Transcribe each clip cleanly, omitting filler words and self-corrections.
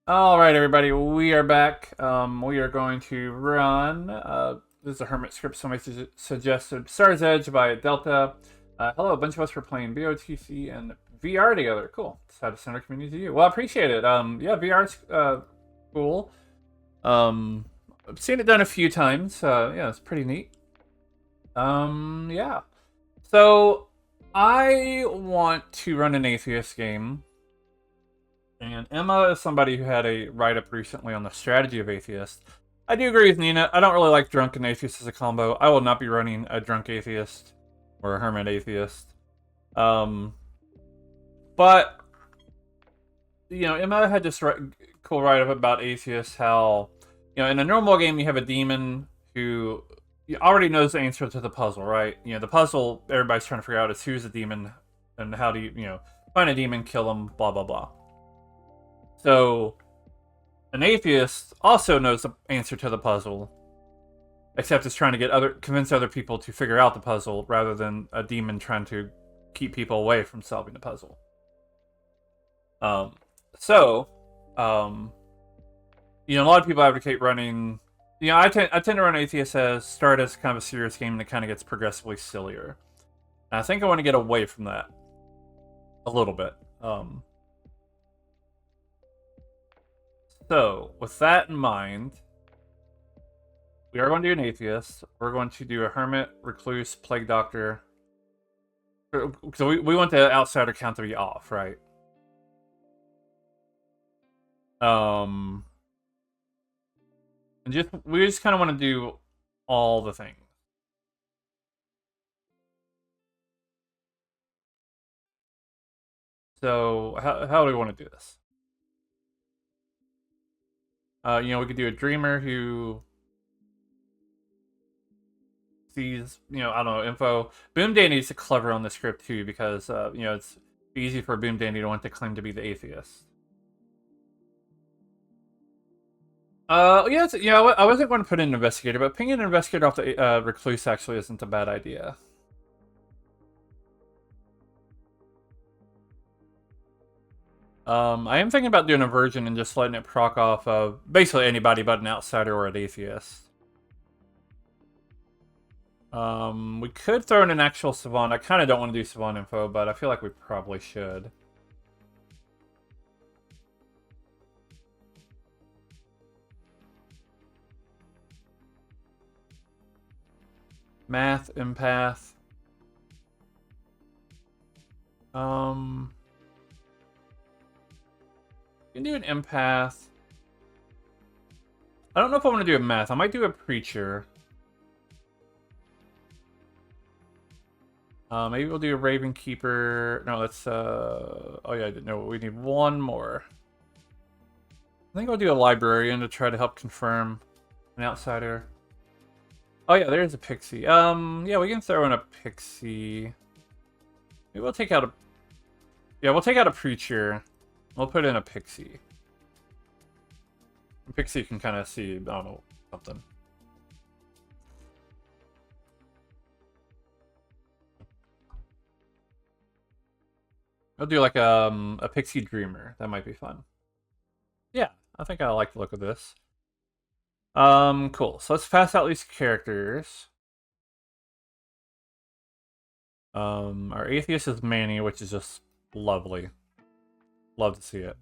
All right, everybody, we are back. We are going to run. This is a Hermit script somebody suggested. Star's Edge by Delta. Hello, a bunch of us were playing BOTC and VR together. Cool. Decided to send our community to you. Well, I appreciate it. Yeah, VR's cool. I've seen it done a few times. Yeah, it's pretty neat. Yeah. So I want to run an atheist game. And Emma is somebody who had a write-up recently on the strategy of atheist. I do agree with Nina. I don't really like drunk and atheist as a combo. I will not be running a drunk atheist or a hermit atheist. Um, but Emma had this cool write-up about atheists. How in a normal game you have a demon who already knows the answer to the puzzle, right? The puzzle everybody's trying to figure out is who's the demon and how do you find a demon, kill him, blah blah blah. So an atheist also knows the answer to the puzzle, except is trying to convince other people to figure out the puzzle rather than a demon trying to keep people away from solving the puzzle. Um, so, um, a lot of people advocate running. I tend to run atheist as start as kind of a serious game, and it kind of gets progressively sillier. And I think I want to get away from that a little bit. So, with that in mind, we are going to do an atheist. We're going to do a hermit, recluse, plague doctor. So we want the outsider count to be off, right? And we just kind of want to do all the things. So how do we want to do this? We could do a dreamer who sees, I don't know, info. Boom Dandy is clever on the script too because, it's easy for Boom Dandy to want to claim to be the atheist. I wasn't going to put in an investigator, but pinging an investigator off the recluse actually isn't a bad idea. I am thinking about doing a version and just letting it proc off of basically anybody but an outsider or an atheist. We could throw in an actual savant. I kind of don't want to do savant info, but I feel like we probably should. Math, empath. You can do an empath. I don't know if I want to do a math. I might do a preacher. Maybe we'll do a Raven Keeper. No, that's oh yeah, I didn't know. We need one more. I think I'll do a librarian to try to help confirm an outsider. Oh yeah, there's a pixie. Yeah, we can throw in a pixie. Maybe we'll take out a. Yeah, we'll take out a preacher. We'll put in a pixie. A pixie can kind of see, I don't know, something. I'll do like a pixie dreamer. That might be fun. Yeah, I think I like the look of this. Cool. So let's pass out these characters. Our atheist is Manny, which is just lovely. Love to see it.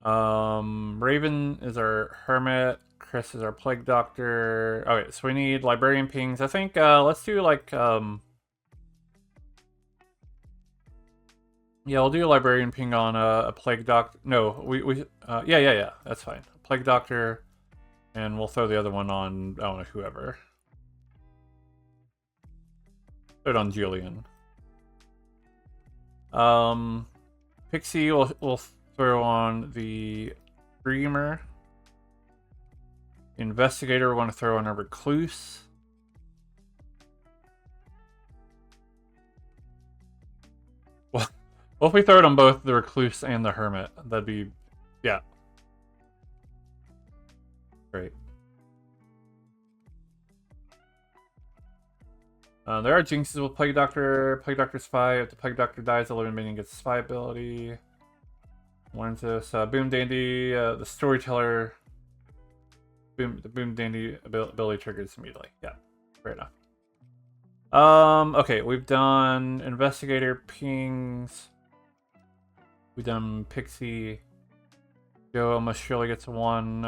Raven is our hermit. Chris is our plague doctor. Okay, so we need librarian pings. I think let's do like yeah, we'll do a librarian ping on a plague doctor. No, yeah, that's fine. Plague doctor, and we'll throw the other one on, I don't know, whoever. Put it on Julian. Pixie will throw on the Dreamer. Investigator, we want to throw on a Recluse. Well, if we throw it on both the Recluse and the Hermit, that'd be, yeah. Great. There are jinxes with Plague Doctor. Plague Doctor's 5. If the Plague Doctor dies, the living minion gets spy ability. When's this? Boom Dandy, the storyteller. The Boom Dandy ability triggers immediately. Yeah, fair enough. Okay, we've done investigator pings. We've done Pixie. Joe almost surely gets one.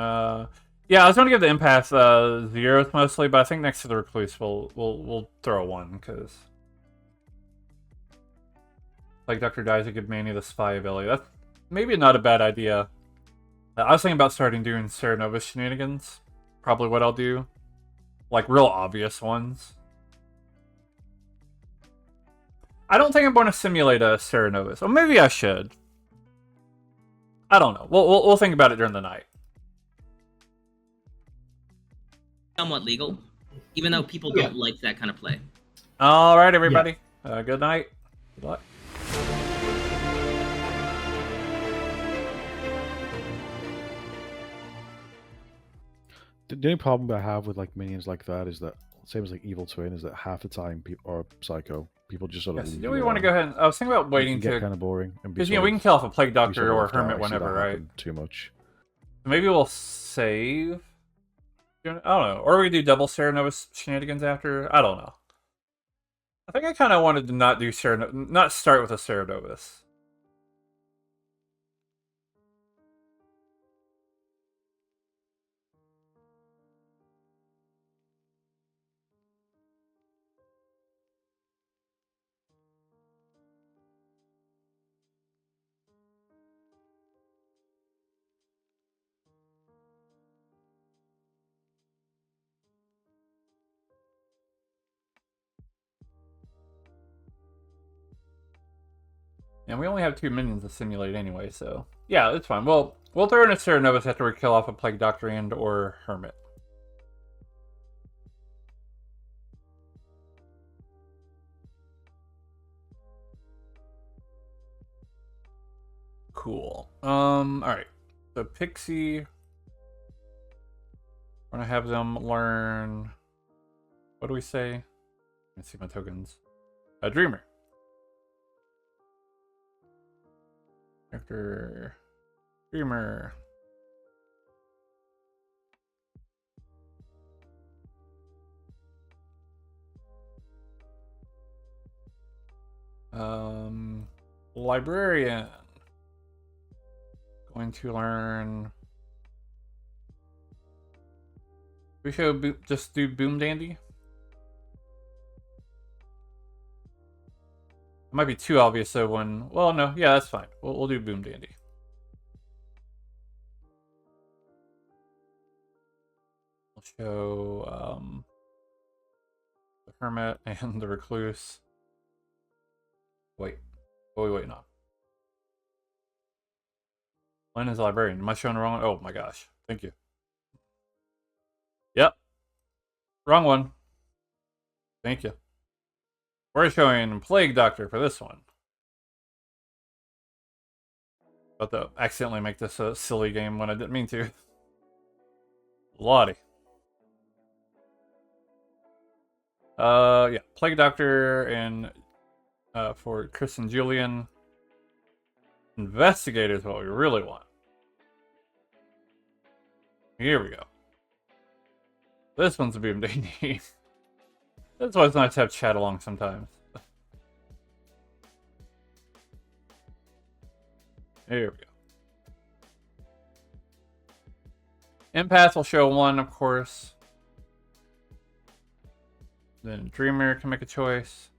Yeah, I was gonna give the empath zeros mostly, but I think next to the recluse we'll throw a one because like Dr. Dies a good Manny the spy ability. That's maybe not a bad idea. I was thinking about starting doing Serenova shenanigans. Probably what I'll do. Like real obvious ones. I don't think I'm going to simulate a Serenovas. Or maybe I should. I don't know. We'll think about it during the night. Somewhat legal, even though people don't like that kind of play. All right, everybody. Good night. Good luck. The only problem I have with like minions like that is that same as like Evil Twin is that half the time or Psycho people just sort of. Yes. Do we want to go ahead? And, I was thinking about waiting to get kind of boring because we can kill off a Plague Doctor or a Hermit whenever, right? Too much. Maybe we'll save. I don't know, or we do double Serenova shenanigans after. I don't know. I think I kind of wanted to not do not start with a Serenovas. And we only have 2 minions to simulate anyway, so yeah, it's fine. We'll throw in a Serenovas after we kill off a Plague Doctor and or Hermit. Cool. Alright. So Pixie. We're gonna have them learn. What do we say? Let me see my tokens. A Dreamer. Character. Dreamer. Librarian. Going to learn. We should just do Boom Dandy. It might be too obvious though when... Well, no. Yeah, that's fine. We'll do Boom Dandy. We'll show the Hermit and the Recluse. Wait. What are we waiting on? Lynn is a librarian. Am I showing the wrong one? Oh my gosh. Thank you. Yep. Wrong one. Thank you. We're showing Plague Doctor for this one. About to accidentally make this a silly game when I didn't mean to. Lottie. Yeah. Plague Doctor and for Chris and Julian. Investigator is what we really want. Here we go. This one's a Boom Dandy. That's why it's nice to have chat along sometimes. Here we go. Empath will show one, of course. Then Dreamer can make a choice.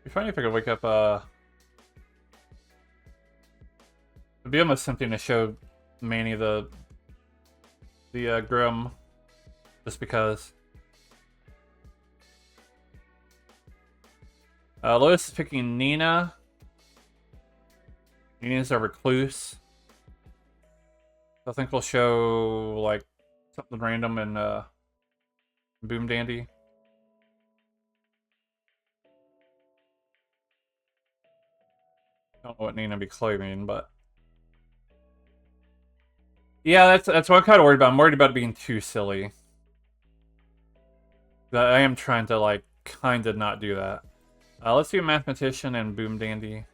It'd be funny if I could wake up, it'd be almost something to show Manny the Grim, just because. Lois is picking Nina. Nina's a recluse. I think we'll show like something random in Boom Dandy. Don't know what Nina be claiming, but yeah, that's what I'm kind of worried about. I'm worried about it being too silly. I am trying to, like, kind of not do that. Let's do Mathematician and Boom Dandy.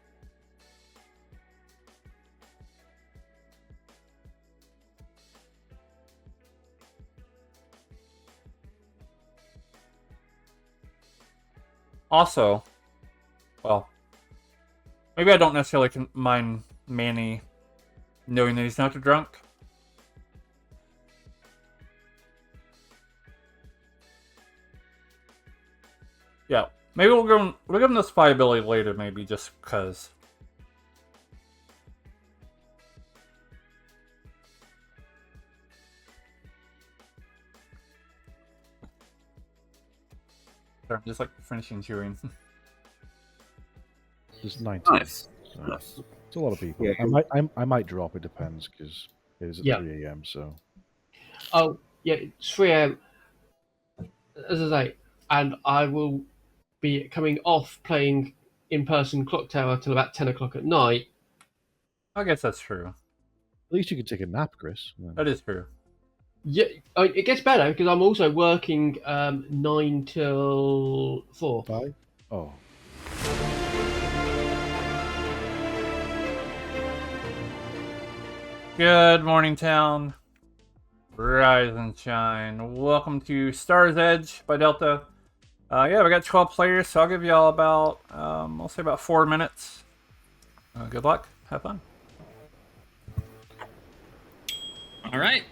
Also, well, maybe I don't necessarily mind Manny knowing that he's not too drunk. Yeah, maybe we'll give him the spy ability later, maybe just because. I'm just like finishing chewing. There's 19. Nice. So Nice. it's a lot of people. Yeah. I might drop. It depends because it is at Yeah. 3 a.m. So Oh, yeah, it's 3 a.m. As I say, and I will be coming off playing in-person Clock Tower till about 10 o'clock at night. I guess that's true. at least you can take a nap, Chris. That is true. Yeah, it gets better because I'm also working 9 till 4. 5? Oh, Good morning, town. Rise and shine. Welcome to Star's Edge by Delta. Yeah, we got 12 players, so I'll give y'all about, I'll say about 4 minutes. Good luck. Have fun. All right.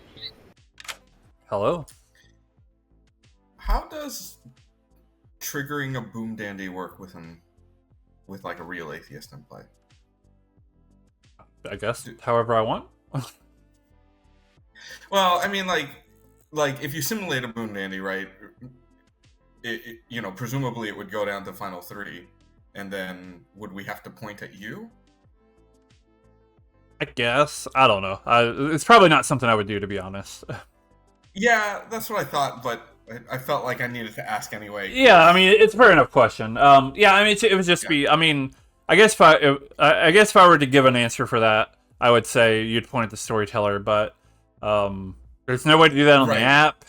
Hello. How does triggering a Boom Dandy work with like a real atheist in play? I guess however I want. Well, I mean, like if you simulate a Boom Dandy, right? Presumably it would go down to final 3, and then would we have to point at you? I guess. I don't know. It's probably not something I would do, to be honest. Yeah, that's what I thought, but I felt like I needed to ask anyway. Yeah, I mean, it's a fair enough question. Yeah, I mean, it would just be. I mean, I guess if I were to give an answer for that, I would say you'd point at the storyteller, but there's no way to do that on the Right. app,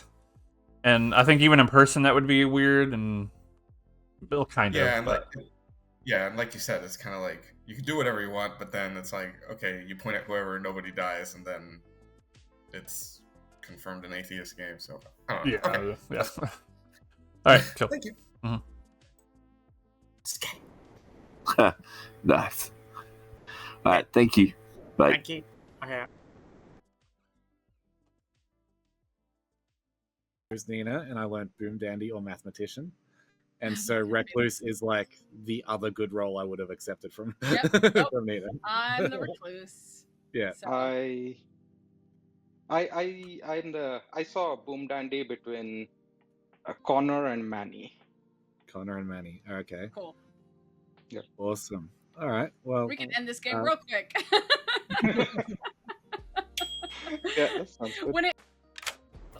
and I think even in person that would be weird and kind Yeah, of. and But and like you said, it's kind of like you can do whatever you want, but then it's like, okay, you point at whoever, nobody dies, and then it's confirmed an atheist game. So I don't know. yeah, Okay. yeah. All right, cool. Thank you. Nice. All right. Thank you. Bye. Thank you. Okay. Was Nina, and I learned Boom Dandy or Mathematician. And so Recluse is like the other good role I would have accepted from, Yep. Nope. from Nina. I'm the recluse. Yeah. So, I saw a Boom Dandy between Connor and Manny. Connor and Manny. Okay. cool. Awesome. All right. Well, We can end this game uh, real quick. Yeah, that sounds good. When it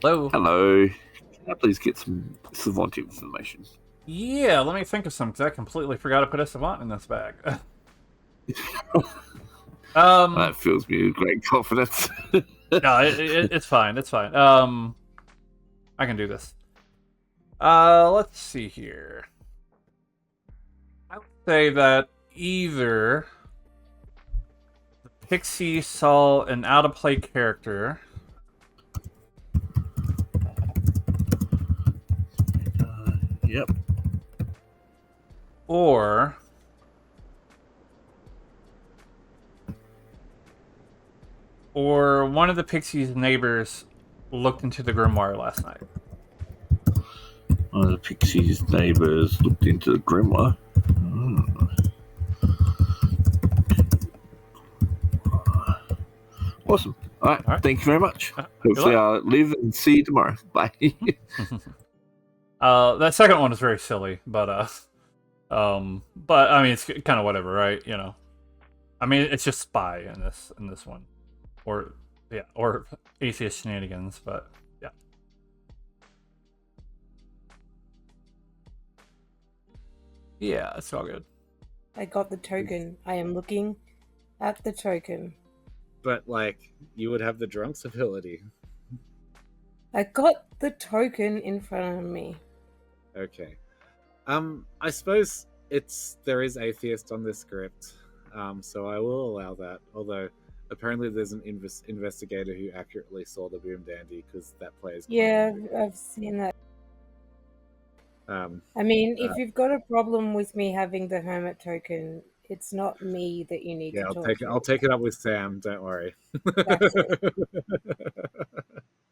Hello. Hello. Can I please get some Savant information? Yeah, let me think of some because I completely forgot to put a savant in this bag. That fills me with great confidence. No, it's fine. It's fine. I can do this. Let's see here. I would say that either the Pixie saw an out-of-play character, Yep. or one of the Pixie's neighbors looked into the grimoire last night. One of the Pixies' neighbors looked into the grimoire. Awesome. All right. All right. Thank you very much. Good Hopefully, luck. I'll live and see you tomorrow. Bye. That second one is very silly, but I mean it's kind of whatever, right? You know, I mean it's just spy in this one, or atheist shenanigans, but yeah. Yeah, it's all good. I got the token. I am looking at the token. but like you would have the drunk's ability. I got the token in front of me. Okay. I suppose there is atheist on this script, so I will allow that. Although apparently there's an investigator who accurately saw the Boom Dandy because that player's Yeah, claiming I've seen that. it. I mean, if you've got a problem with me having the hermit token, it's not me that you need Yeah, to I'll talk take it. to. I'll take it up with Sam. Don't worry. That's it.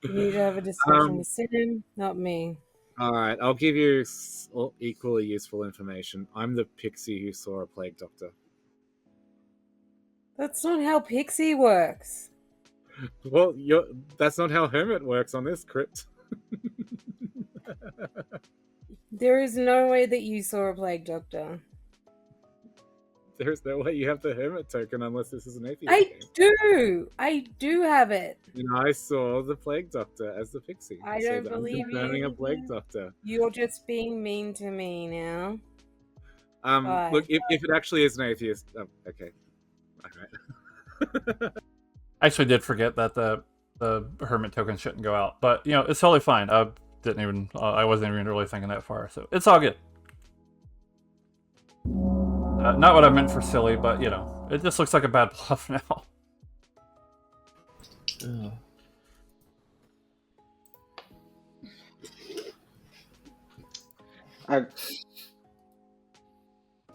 You need to have a discussion Um, with Sim, not me. All right, I'll give you equally useful information. I'm the pixie who saw a plague doctor. That's not how Pixie works. Well, that's not how Hermit works on this crypt. There is no way that you saw a plague doctor. There's no way you have the Hermit token unless this is an atheist I game. do! I do have it. And I saw the plague doctor as the pixie. I so don't that I'm believe confirming you. a plague doctor. You're just being mean to me now. Bye. Look, if it actually is an atheist, okay, all right. I actually did forget that the hermit token shouldn't go out, but you know it's totally fine. I wasn't even really thinking that far, so it's all good. Not what I meant for silly, but you know, it just looks like a bad bluff now.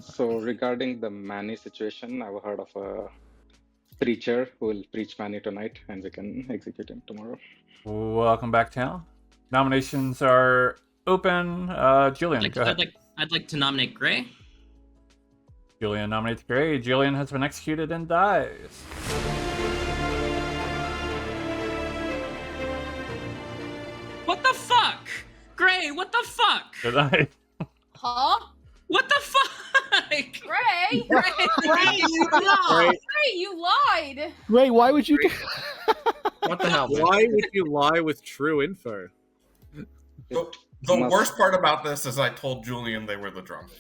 So regarding the Manny situation, I've heard of a preacher who will preach Manny tonight, and we can execute him tomorrow. Welcome back, town. Nominations are open. Julian, go ahead. I'd like to nominate Gray. Julian nominates Gray. Julian has been executed and dies. What the fuck? Gray, what the fuck? Good night. Huh? What the fuck? Gray? Gray, you lied. Gray, you lied. Ray, why would you do? What the hell? Why would you lie with true info? The worst part about this is I told Julian they were the drunk.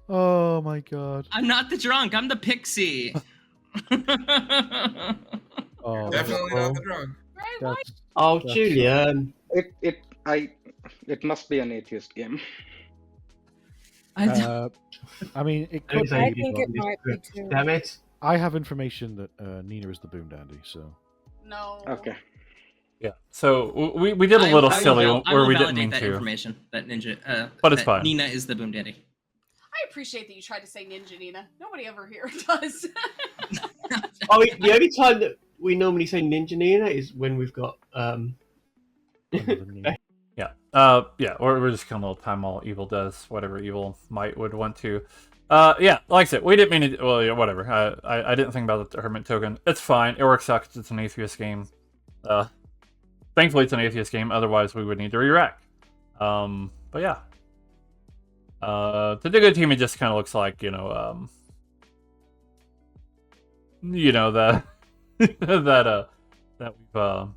Oh my god. I'm not the drunk. I'm the pixie. Oh, Definitely not the drunk. Gray, why? Oh, That's- Julian. It must be an atheist game. I mean, it could. I think it might be too. Damn it. I have information that Nina is the Boom Dandy, so. No. Okay. Yeah. So we did a little silly where we didn't mean that to. information that Ninja. But it's that fine. Nina is the Boom Daddy. I appreciate that you tried to say Ninja Nina. Nobody ever here does. Oh, the only time that we normally say Ninja Nina is when we've got Yeah, or we're just killing a little time while evil does whatever evil might would want to. Yeah, like I said, we didn't mean to. Well, yeah, whatever. I didn't think about the hermit token. It's fine. It works out because it's an atheist game. Thankfully, it's an atheist game. Otherwise, we would need to re-rack. But yeah. The good team, it just kind of looks like that that we've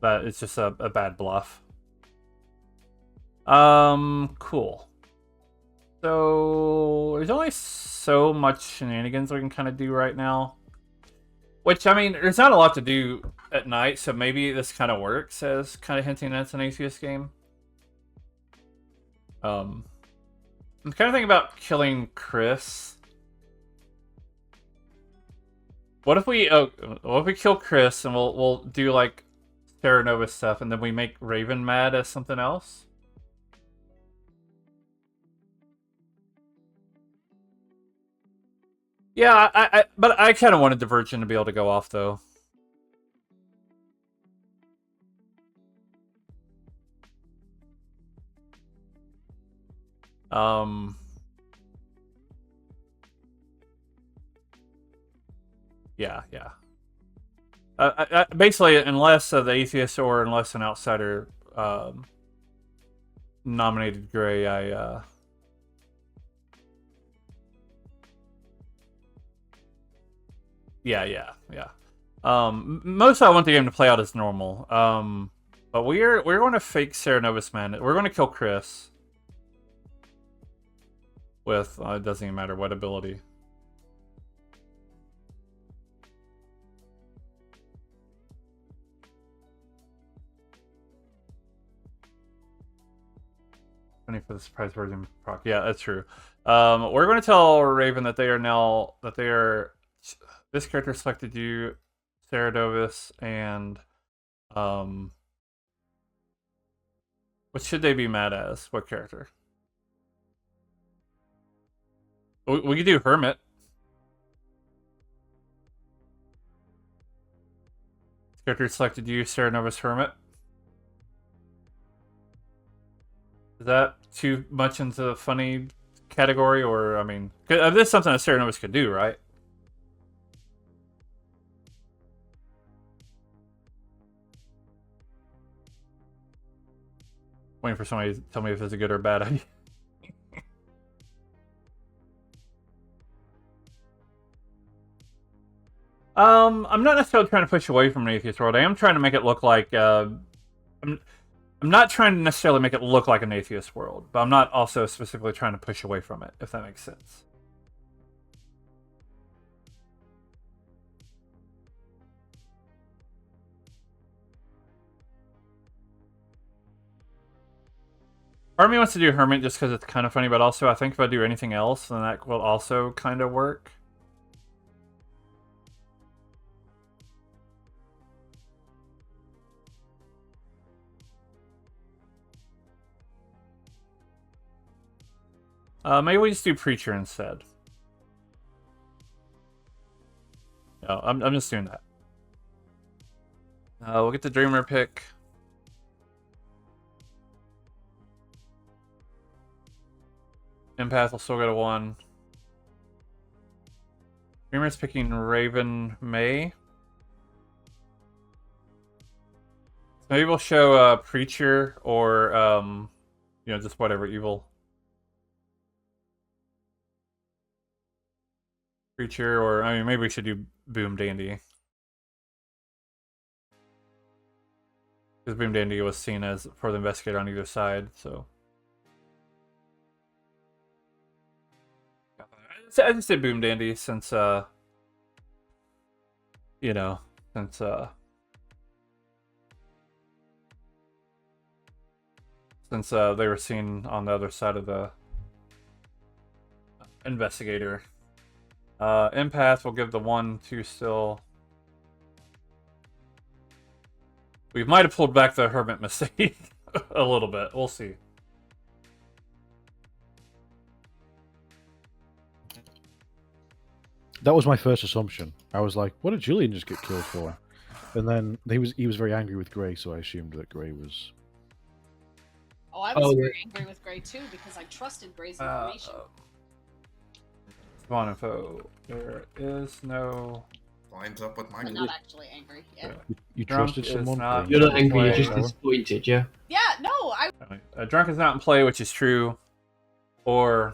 that it's just a bad bluff. Cool. So there's only so much shenanigans we can kind of do right now. Which, I mean, there's not a lot to do at night, so maybe this kind of works as kind of hinting that it's an atheist game. I'm kind of thinking about killing Chris. What if we kill Chris and we'll do like Terra Nova stuff, and then we make Raven mad as something else? Yeah, but I kind of wanted the Virgin to be able to go off though. Yeah. Basically, unless the atheist or unless an outsider nominated Gray, Yeah. Most I want the game to play out as normal. But we're going to fake Sarah Novus Man. We're going to kill Chris with it doesn't even matter what ability. for the surprise version proc. Yeah, that's true. We're going to tell Raven that they are. This character selected you, Sarah Dovis, and what should they be mad as? What character? We could do Hermit. This character selected you, Sarah Nova's Hermit. Is that too much into the funny category, or I mean, this is something that Sarah Novus could do, right? Waiting for somebody to tell me if it's a good or bad idea. I'm not necessarily trying to push away from an atheist world. I am trying to make it look like I'm not trying to necessarily make it look like an atheist world, but I'm not also specifically trying to push away from it, if that makes sense. Part of me wants to do Hermit just because it's kind of funny, but also I think if I do anything else, then that will also kind of work. Maybe we just do Preacher instead. No, I'm just doing that. We'll get the Dreamer pick. Empath will still go to 1. Dreamer's picking Raven May. Maybe we'll show Preacher or just whatever evil. Preacher, or I mean, maybe we should do Boom Dandy. Because Boom Dandy was seen as for the investigator on either side, so. I just did Boom Dandy since, since they were seen on the other side of the investigator. Empath will give the 1-2 still. We might have pulled back the Hermit mistake a little bit. We'll see. That was my first assumption. I was like, what did Julian just get killed for? And then he was very angry with Gray, so I assumed that Gray was... Oh, I was very angry with Gray too because I trusted Gray's information. Spawn info. There is no... Lines up with mine. I'm not actually angry. Yeah. You trusted someone? You're not angry, you're just disappointed, yeah? Yeah, no, I... Drunk is not in play, which is true. Or...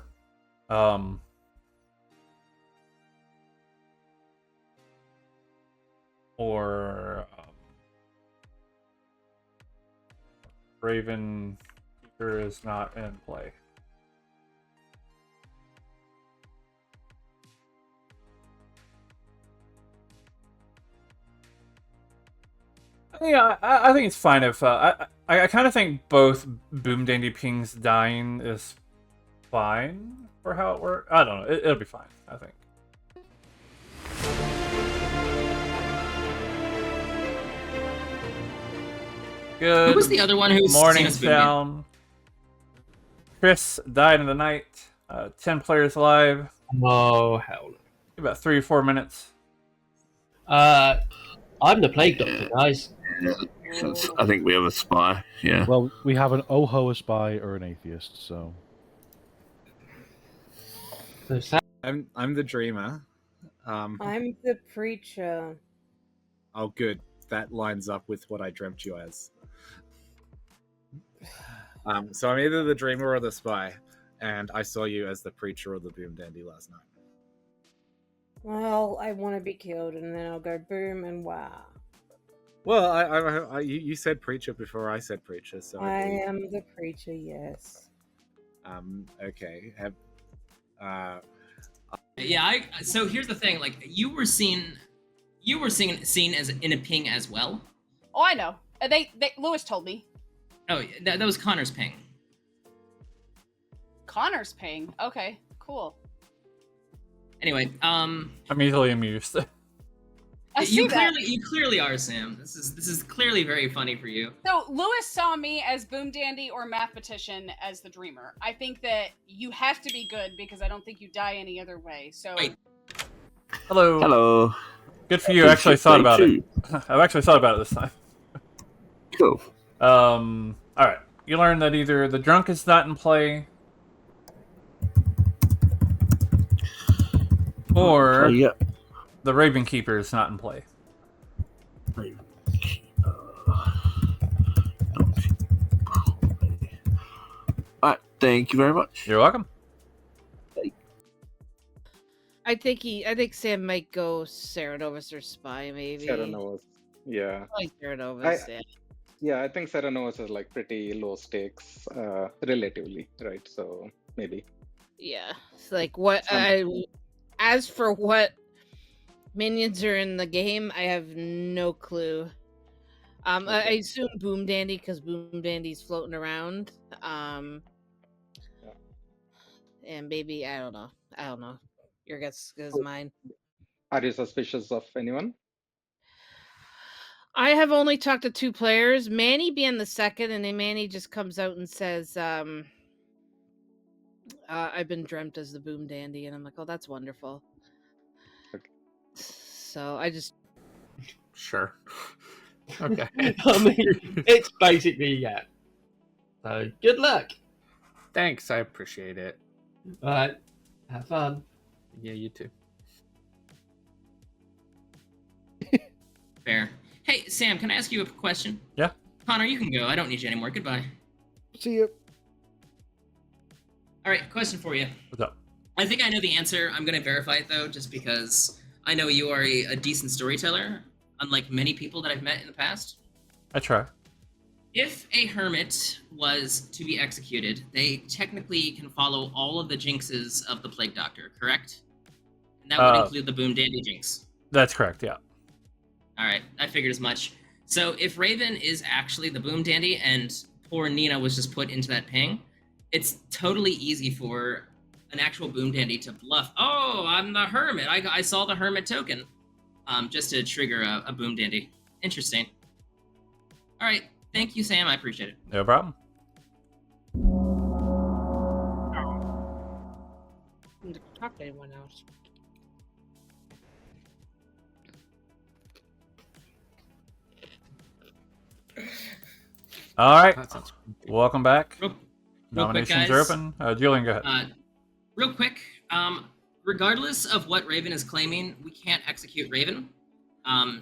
Raven Keeper is not in play. Yeah, I think it's fine if I kind of think both Boom Dandy Pings dying is fine for how it works. I don't know. It'll be fine, I think. Good. Who was the other one who was morning seen as Boom Dandy? down? Chris died in the night. 10 players live. Oh, hell no. About 3 or 4 minutes. I'm the Plague Doctor, guys. Yeah, I think we have a spy. Yeah. Well, we have an Oho, a spy, or an atheist, so... I'm the Dreamer. I'm the Preacher. Oh, good. That lines up with what I dreamt you as. So I'm either the Dreamer or the Spy, and I saw you as the Preacher or the Boom Dandy last night. Well, I want to be killed, and then I'll go boom and wow. Well, you said Preacher before I said Preacher, so I am the Preacher, yes. Okay. So here's the thing. Like you were seen as in a ping as well. Oh, I know. Lewis told me. Oh, that was Connor's ping. Connor's paying. Okay, cool. Anyway, I'm easily amused. I see you that. clearly are, Sam. This is clearly very funny for you. So Lewis saw me as Boom Dandy or Mathematician as the Dreamer. I think that you have to be good because I don't think you die any other way. So Wait. Hello. Hello. Good for you. I actually thought about it. I've actually thought about it this time. Cool. All right. You learn that either the drunk is not in play, or Yeah. the Raven Keeper is not in play. Alright, thank you very much. You're welcome. I think Sam might go Serenovus or Spy, maybe. Serenovus. Yeah. I like Serenovus, yeah. Yeah, I think Serenovus is like pretty low stakes, relatively, right? So maybe. Yeah. It's like what as for what minions are in the game, I have no clue. I assume Boom Dandy because Boom Dandy's floating around. And maybe I don't know. Your guess is mine. Are you suspicious of anyone? I have only talked to 2 players, Manny being the second, and then Manny just comes out and says, I've been dreamt as the Boom Dandy, and I'm like, oh, that's wonderful. Okay. So I just... Sure. Okay. I mean, it's basically, yeah. So, good luck. Thanks, I appreciate it. Alright, have fun. Yeah, you too. Fair. Hey, Sam, can I ask you a question? Yeah. Connor, you can go. I don't need you anymore. Goodbye. See you. All right, question for you. What's up? I think I know the answer. I'm going to verify it, though, just because I know you are a decent storyteller, unlike many people that I've met in the past. I try. If a hermit was to be executed, they technically can follow all of the jinxes of the Plague Doctor, correct? And that would include the Boom Dandy jinx. That's correct, yeah. All right, I figured as much. So if Raven is actually the Boom Dandy and poor Nina was just put into that ping, it's totally easy for an actual Boom Dandy to bluff. Oh, I'm the hermit. I saw the hermit token, just to trigger a Boom Dandy. Interesting. All right, thank you, Sam. I appreciate it. No problem. Talk to anyone else. All right. That sounds Welcome back. Real Nominations quick, are guys. open. Julian, go ahead. Real quick, regardless of what Raven is claiming, we can't execute Raven. I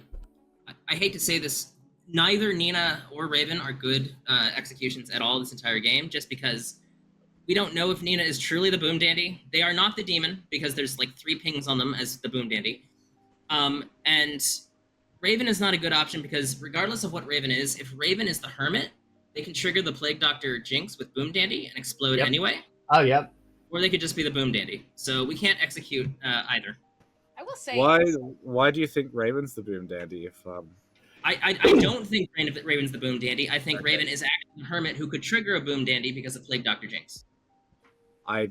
hate to say this, neither Nina or Raven are good executions at all this entire game, just because we don't know if Nina is truly the Boom Dandy. They are not the demon, because there's like 3 pings on them as the Boom Dandy. And Raven is not a good option, because regardless of what Raven is, if Raven is the Hermit, they can trigger the Plague Doctor Jinx with Boom Dandy and explode anyway. Oh, yeah. Or they could just be the Boom Dandy. So we can't execute either. I will say. Why do you think Raven's the Boom Dandy? If I don't think Raven's the Boom Dandy. I think Raven is actually a Hermit who could trigger a Boom Dandy because of Plague Doctor Jinx. A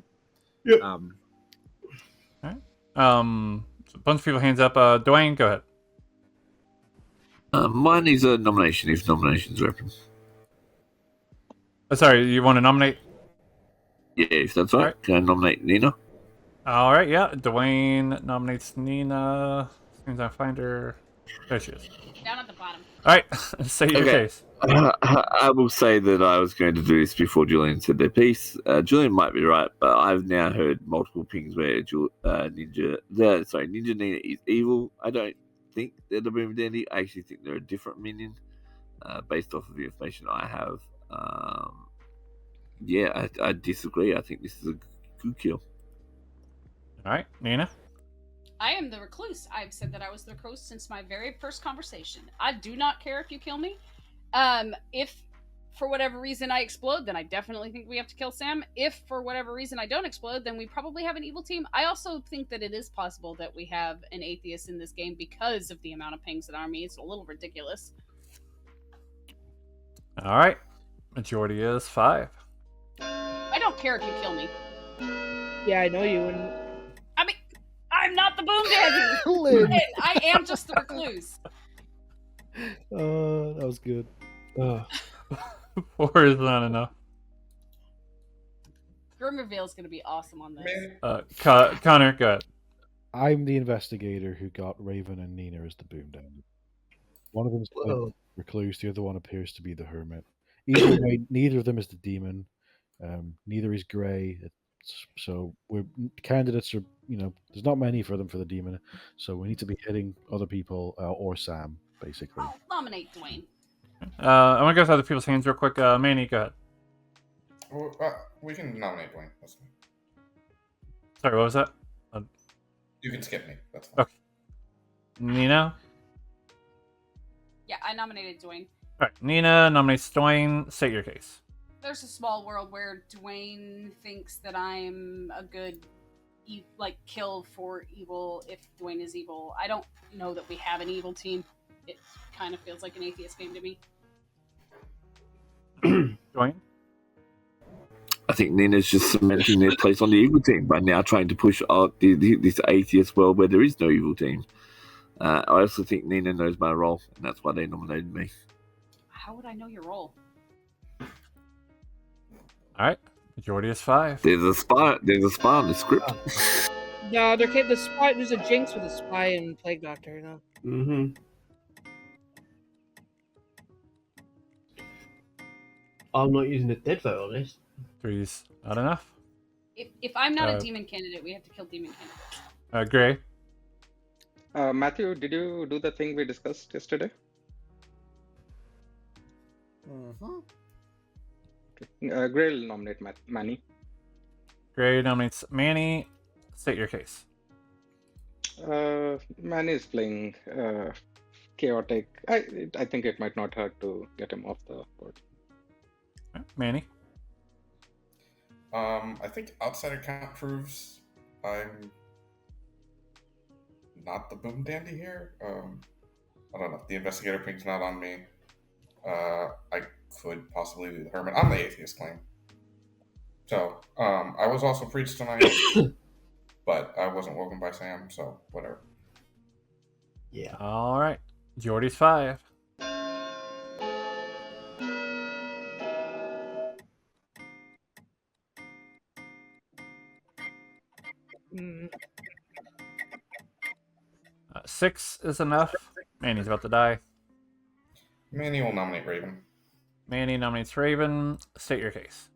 bunch of people hands up. Dwayne, go ahead. Mine is a nomination if nominations are open. Sorry, you want to nominate? Yeah, if that's all right. Can I nominate Nina? All right, yeah. Dwayne nominates Nina. As soon as I find her. There she is. Down at the bottom. All right, say your case. I will say that I was going to do this before Julian said their piece. Julian might be right, but I've now heard multiple pings where Ninja Nina is evil. I don't think they're the Boom Dandy. I actually think they're a different minion, based off of the information I have. I disagree. I think this is a good kill. All right, Nina. I am the recluse. I've said that I was the recluse since my very first conversation. I do not care if you kill me. If for whatever reason I explode, then I definitely think we have to kill Sam. If for whatever reason I don't explode, then we probably have an evil team. I also think that it is possible that we have an atheist in this game because of the amount of pings in Army. It's a little ridiculous. All right. Majority is 5. I don't care if you kill me. Yeah, I know you. And I mean, I'm not the Boom Daddy. Lynn. I am just the recluse. That was good. 4 is not enough. Grim Reveal is going to be awesome on this. Connor, go ahead. I'm the investigator who got Raven and Nina as the boom daddy. One of them's the Whoa. recluse, the other one appears to be the hermit. Either way, neither of them is the demon. Neither is Grey. So candidates are, there's not many for them for the demon. So we need to be hitting other people or Sam, basically. I'll nominate Dwayne. I'm gonna go through other people's hands real quick. Manny, go ahead. We can nominate Dwayne. That's fine. Sorry, what was that? You can skip me. That's fine. Okay. Nina? Yeah, I nominated Dwayne. Alright, Nina nominates Dwayne. State your case. There's a small world where Dwayne thinks that I'm a good, kill for evil if Dwayne is evil. I don't know that we have an evil team. It kind of feels like an atheist game to me. Dwayne? I think Nina's just cementing their place on the evil team by now trying to push out this atheist world where there is no evil team. I also think Nina knows my role, and that's why they nominated me. How would I know your role? Alright, majority is 5. There's a spy on the script. no, there came the spy. There's a jinx with a spy and Plague Doctor. No. Mm-hmm. I'm not using a dead vote on this. 3's not enough. If I'm not a demon candidate, we have to kill demon candidates. Gray? Matthew, did you do the thing we discussed yesterday? Mm-hmm. Okay. Gray will nominate Manny. Gray nominates Manny. State your case. Manny is playing chaotic. I think it might not hurt to get him off the board. Manny? I think outsider count proves I'm not the boom dandy here. I don't know. The investigator ping's not on me. I could possibly be the hermit. I'm the atheist claim. So, I was also preached tonight, but I wasn't woken by Sam, so whatever. Yeah. Alright. Jordy's 5. Mm. 6 is enough. Manny's about to die. Manny will nominate Raven. Manny nominates Raven. State your case.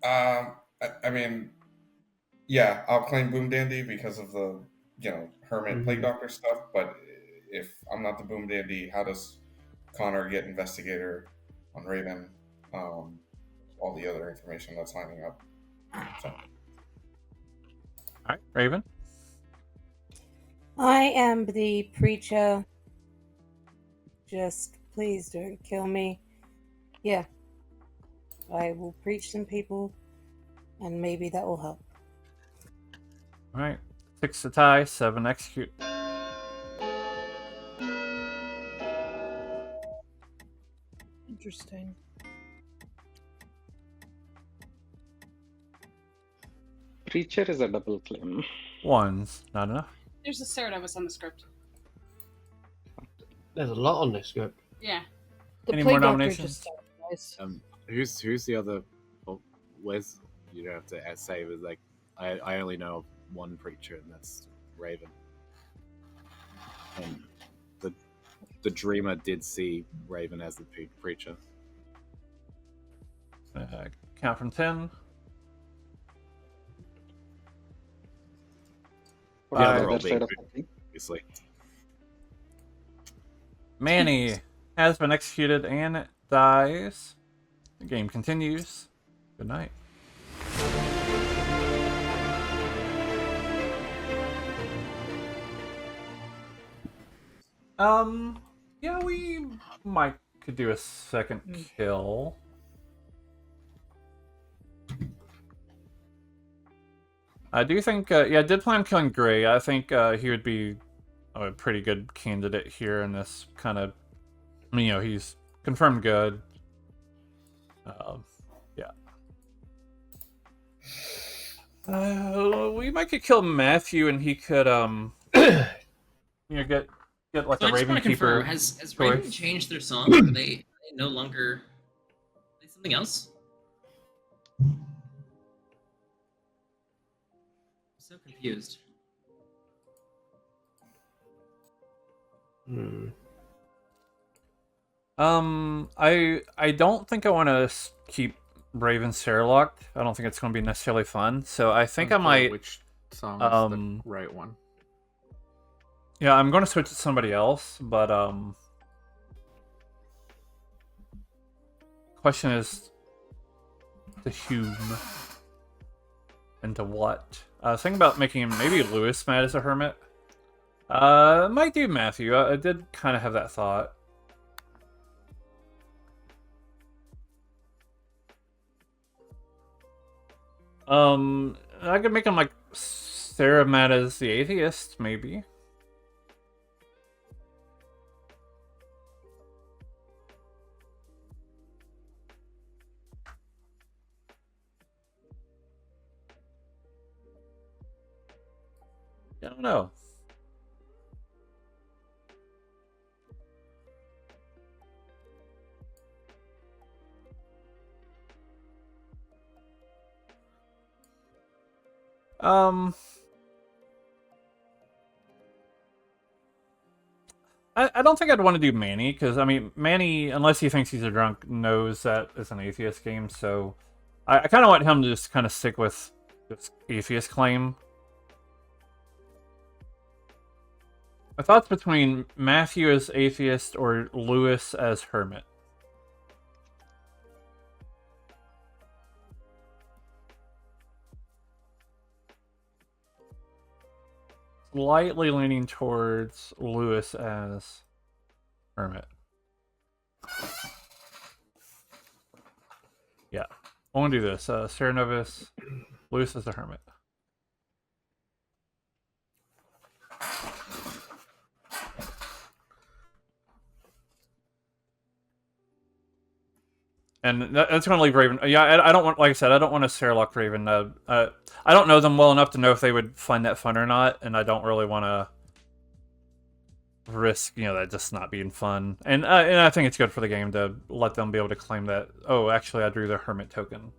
I mean, yeah, I'll claim Boom Dandy because of the, Hermit Plague Doctor stuff, but if I'm not the Boom Dandy, how does Connor get Investigator on Raven? All the other information that's lining up. So. Alright, Raven? I am the preacher. Just please don't kill me. Yeah. I will preach some people, and maybe that will help. Alright. 6 to tie, 7 execute. Interesting. Preacher is a double claim. 1's not enough. There's a Cerberus on the script. There's a lot on this script. Yeah. Any more nominations? Who's the other? Well, Wes, you don't have to say, but like, I only know of one preacher, and that's Raven. And the dreamer did see Raven as the preacher. Count from 10. Okay, Five. the other side of the thing. Obviously. Manny has been executed and dies. The game continues. Good night. Yeah, we could do a second kill. I do think, I did plan on killing Gray. I think he would be a pretty good candidate here in this kind of, he's confirmed good. Yeah. We might could kill Matthew, and he could get like So a I just Raven want to confirm: Keeper. has Raven choice. changed their song? Are they no longer? Are they something else? I'm so confused. I don't think I want to keep Raven Sarah locked. I don't think it's going to be necessarily fun. So I think I Unclear might. Which song is the right one? Yeah, I'm going to switch to somebody else, but question is to whom and to what? Think about making maybe Lewis mad as a hermit. Might do Matthew. I did kind of have that thought. I could make him like Sarah mad as the atheist, maybe. I don't know. I don't think I'd want to do Manny, because, I mean, Manny, unless he thinks he's a drunk, knows that it's an atheist game, so I kind of want him to just kind of stick with this atheist claim. My thoughts between Matthew as atheist or Lewis as hermit. Slightly leaning towards Lewis as hermit. Yeah, I want to do this. Sarah Novus, Lewis as the hermit. And that's going to leave Raven. Yeah, I don't want, like I said, I don't want to Sarah lock Raven. I don't know them well enough to know if they would find that fun or not, and I don't really want to risk, that just not being fun. And I think it's good for the game to let them be able to claim that, oh, actually, I drew the hermit token,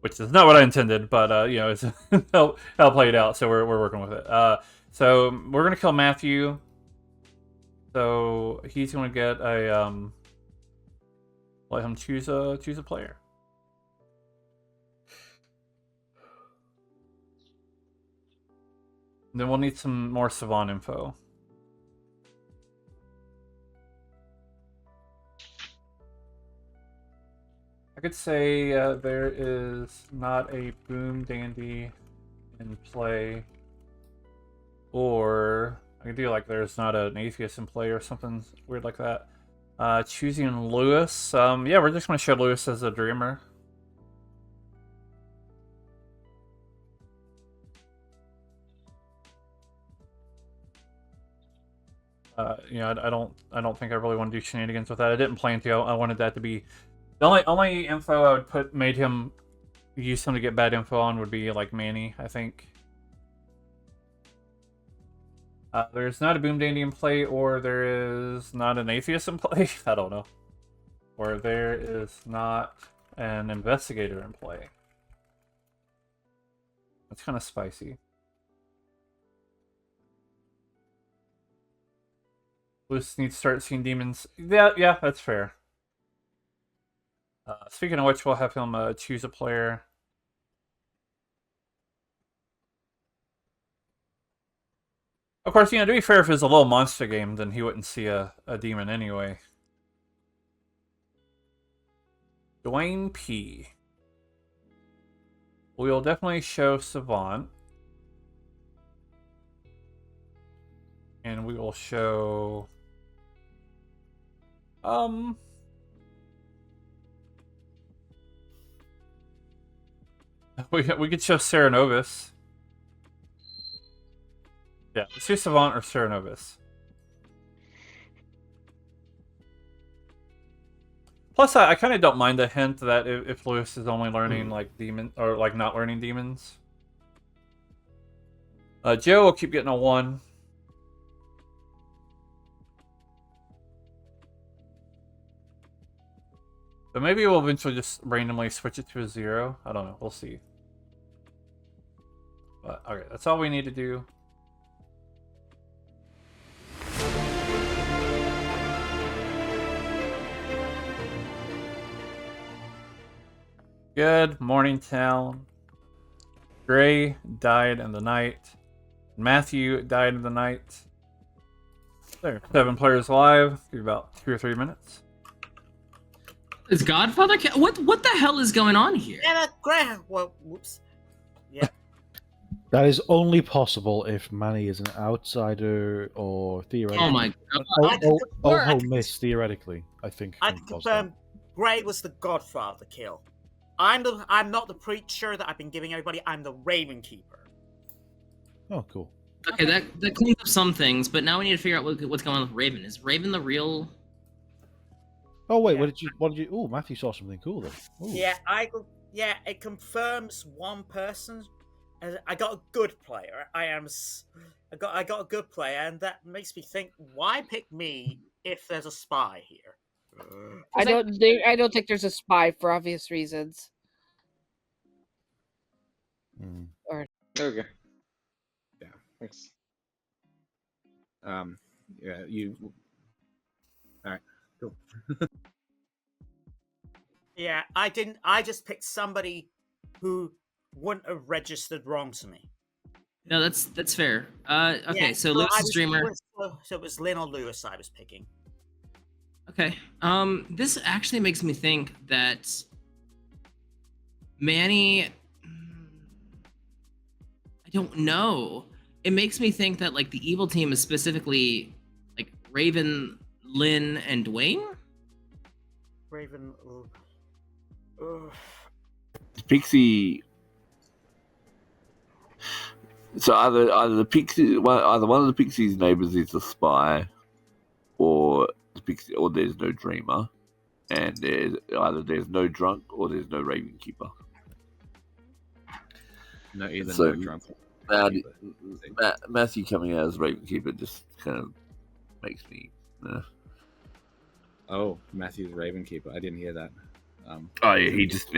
which is not what I intended, but it's how it played out. So we're working with it. So we're gonna kill Matthew. So he's gonna get a let him choose a player. And then we'll need some more Savant info. I could say there is not a Boom Dandy in play, or I could do like there's not an atheist in play or something weird like that. Choosing Lewis. Yeah, we're just going to show Lewis as a dreamer. I don't think I really want to do shenanigans with that. I didn't plan to. I wanted that to be the only info I would made him use him to get bad info on would be like Manny, I think. There's not a Boom Dandy in play, or there is not an atheist in play. I don't know. Or there is not an investigator in play. That's kind of spicy. Luce needs to start seeing demons. Yeah, that's fair. Speaking of which, we'll have him choose a player. Of course, to be fair, if it's a little monster game, then he wouldn't see a demon anyway. Dwayne P. We'll definitely show Savant. And we will show... We could show Sarah Novus. Yeah, let's do Savant or Sarah Novus. Plus, I kind of don't mind the hint that if Lewis is only learning like demon or like not learning demons, Joe will keep getting a 1. But maybe we'll eventually just randomly switch it to a 0. I don't know. We'll see. But okay, that's all we need to do. Good morning, town. Gray died in the night. Matthew died in the night. There, 7 players live. Give about 2 or 3 minutes. Is Godfather? What the hell is going on here? Yeah, Graham. Well, whoops. Yeah. That is only possible if Manny is an outsider or theoretically. Oh my god. Oh, miss theoretically. I think. I can confirm Gray was the Godfather kill. I'm not the preacher that I've been giving everybody. I'm the Raven Keeper. Oh, cool. Okay, that cleans up some things, but now we need to figure out what's going on with Raven. Is Raven the real? Oh wait, what did you? Oh, Matthew saw something cool then. Ooh. Yeah, it confirms one person. I got a good player. I got a good player, and that makes me think: why pick me if there's a spy here? I don't think there's a spy for obvious reasons. Or Okay. Yeah. Thanks. Yeah. You. All right. Cool. Yeah, I didn't. I just picked somebody who wouldn't have registered wrong to me. No, that's fair. Okay, Yeah, so Lewis is streamer. So it was Lynn or Lewis I was picking. Okay. This actually makes me think that Manny. I don't know. It makes me think that like the evil team is specifically like Raven, Lynn, and Dwayne. Raven. Pixie. So either the Pixie, either one of the Pixie's neighbors is a spy, or the Pixie, or there's no dreamer, and there's no drunk or there's no Raven Keeper. No, either So, no drunk. Matthew coming out as Raven Keeper just kind of makes me. Oh, Matthew's Raven Keeper. I didn't hear that. Oh yeah, he just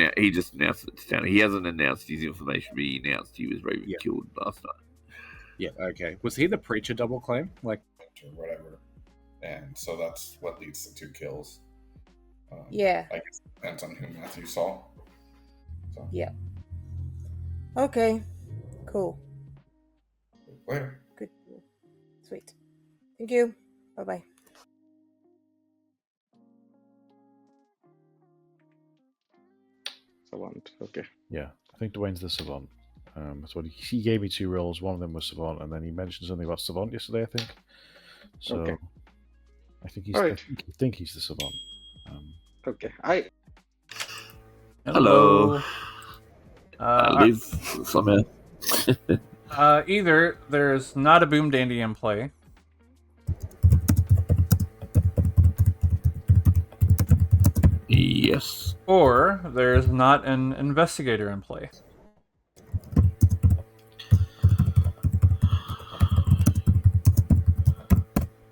announced it to town. He hasn't announced his information, but he announced he was Raven killed last night. Yeah. Okay. Was he the preacher double claim? Like, or whatever, and so that's what leads to 2 kills. Yeah. I guess it depends on who Matthew saw. So. Yeah. Okay. Cool. Later. Good. Sweet. Thank you. Bye bye. Savant. Okay. Yeah, I think Dwayne's the Savant. That's what he gave me 2 roles. One of them was Savant, and then he mentioned something about Savant yesterday, I think. So Okay. I think he's Alright. I think he's the Savant. Okay. Hello. I live somewhere. Either there's not a Boom Dandy in play, Yes. or there's not an investigator in play.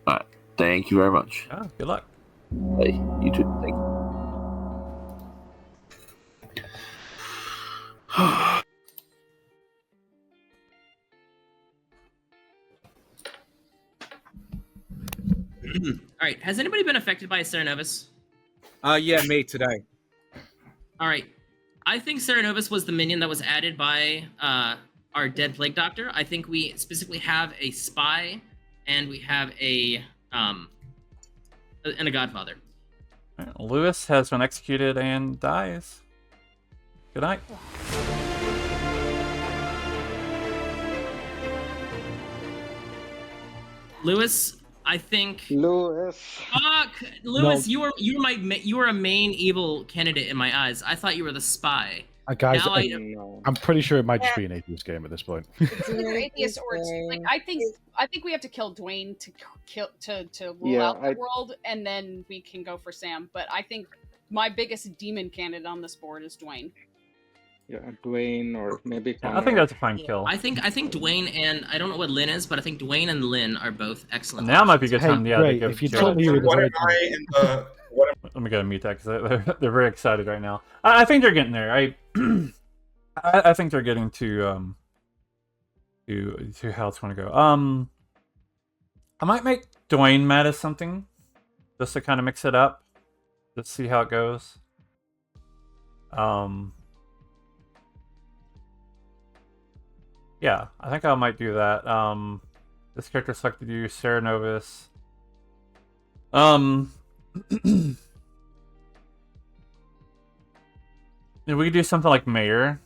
All right. Thank you very much. Yeah, good luck. Hey, you too. Thank you. All right. Has anybody been affected by Serenovus? yeah, me today. All right. I think Serenovus was the minion that was added by our dead plague doctor. I think we specifically have a spy, and we have a godfather. All right, Lewis has been executed and dies. Good night. Lewis, I think. Lewis. Fuck, Lewis, No. you were a main evil candidate in my eyes. I thought you were the spy. Guys, Now I'm pretty sure it might just be an atheist game at this point. It's either atheist or it's like I think we have to kill Dwayne to rule out the world, and then we can go for Sam. But I think my biggest demon candidate on this board is Dwayne. Yeah, Dwayne or maybe Yeah, I Connor. think that's a fine kill. I think Dwayne and I don't know what Lynn is, but I think Dwayne and Lynn are both excellent. Now might be a good Hey, time, yeah, Gray, to give if you Jared told me you were the What am virgin, I in the? What am Let me go and mute that because they're very excited right now. I think they're getting there. I think they're getting to how it's going to go. I might make Dwayne mad as something just to kind of mix it up. Let's see how it goes. Yeah, I think I might do that. This character selected you, Sarah Novus. If we could do something like Mayor.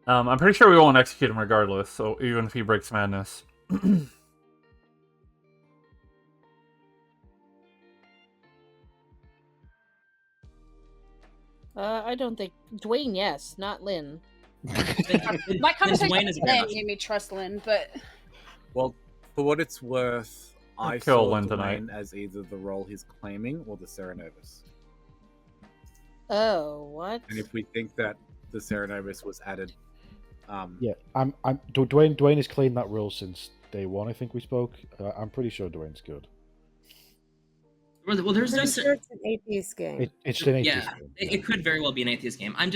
I'm pretty sure we won't execute him regardless, so even if he breaks madness. I don't think Dwayne. Yes, not Lynn. My conversation Dwayne with is a good Lynn option. made me trust Lynn, but Well, for what it's worth, I kill saw Lynn tonight. Dwayne as either the role he's claiming or the Cerenovus. Oh, what? And if we think that the Cerenovus was added, yeah, Dwayne has claimed that role since day one. I think we spoke. I'm pretty sure Dwayne's good. Well, there's no. Pretty sure it's an atheist game. It's an atheist Yeah, game. it could very well be an atheist game. I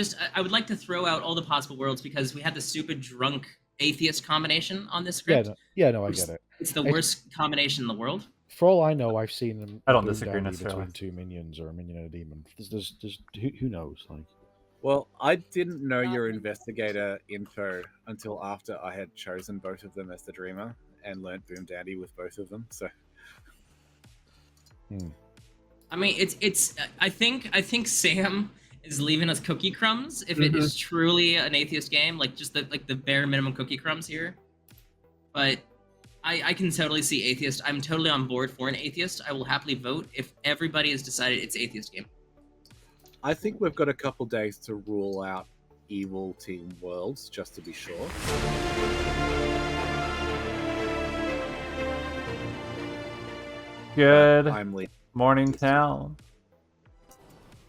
would like to throw out all the possible worlds because we had the stupid drunk atheist combination on this Yeah, script. I get it. It's the worst combination in the world. For all I know, I've seen them. I don't boom disagree down necessarily. between two minions or a minion and a demon. There's who knows? Like, well, I didn't know your investigator info until after I had chosen both of them as the Dreamer and learnt Boom Daddy with both of them. So, I mean, it's. I think Sam is leaving us cookie crumbs if it is truly an atheist game, like just the bare minimum cookie crumbs here. But I can totally see atheist. I'm totally on board for an atheist. I will happily vote if everybody has decided it's atheist game. I think we've got a couple days to rule out evil team worlds, just to be sure. Good I'm leaving. morning, town.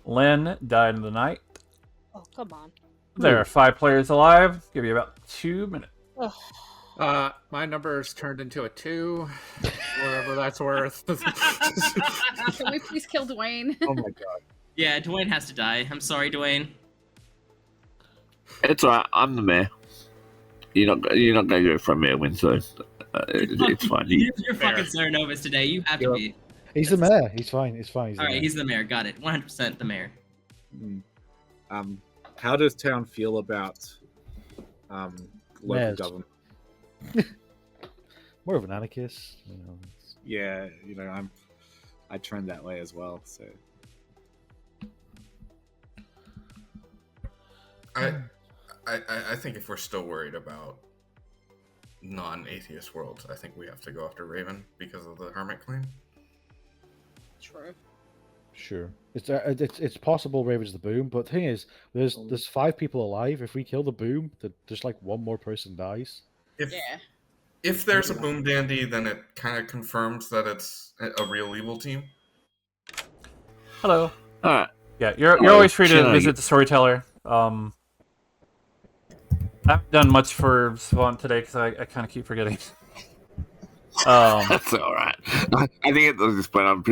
Lynn died in the night. Oh, come on. There are 5 players alive. Give you about 2 minutes. Ugh. My number's turned into a 2, whatever that's worth. can we please kill Dwayne? Oh my god. Yeah, Dwayne has to die. I'm sorry, Dwayne. It's alright. I'm the mayor. You're not going to go for a mayor win, so it's fine. You're fucking Cerenovus today. You have to be. he's the mayor. He's fine. It's fine. He's the All right, mayor. he's the mayor. Got it. 100% the mayor. How does town feel about local Mayors. government? More of an anarchist. You know. Yeah, I trend that way as well. So I think if we're still worried about non-atheist worlds, I think we have to go after Raven because of the Hermit claim. True. Sure, it's possible Raven's the boom, but the thing is, there's 5 people alive. If we kill the boom, just like one more person dies. If there's a Boom Dandy, then it kind of confirms that it's a real evil team. Hello. All right. Yeah, you're always free to visit the storyteller. I haven't done much for Savant today because I kind of keep forgetting. That's all right. I think at this point I'm